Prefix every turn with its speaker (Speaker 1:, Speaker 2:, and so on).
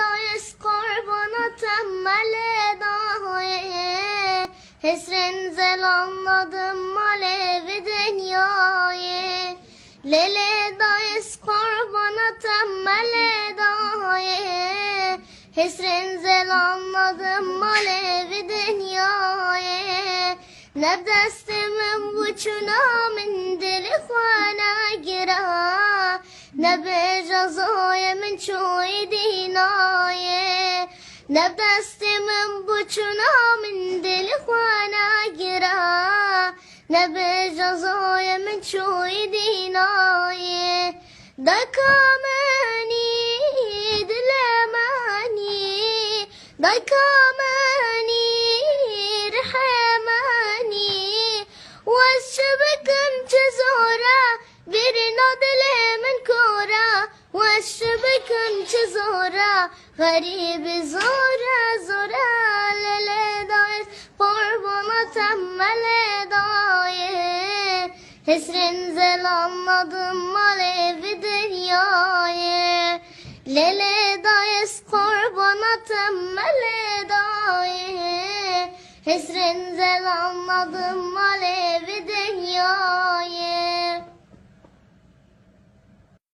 Speaker 1: Dayız kurbana temmele daye, Hesren zel anladım alevi dünyayı. Lele dayız kurbana temmele daye, Hesren zel anladım alevi dünyayı. Ne destimin buçuna min dili khana gira, ne be cezaya min çoğu dinaye. Ne destimin buçuna min dili khana gira, ne be cezaya min çoğu dinaye. Dakamani dilemani, dakamani رحماني والشبكن جزورة برنا دلي من كورة والشبكن جزورة غريب زورة زورة للي دايس قربنا تملي دايس Hesren zel anladım alevi dünyayı. Lele dayes kurbana temmele daye, Hesren zel anladım alevi dünyayı.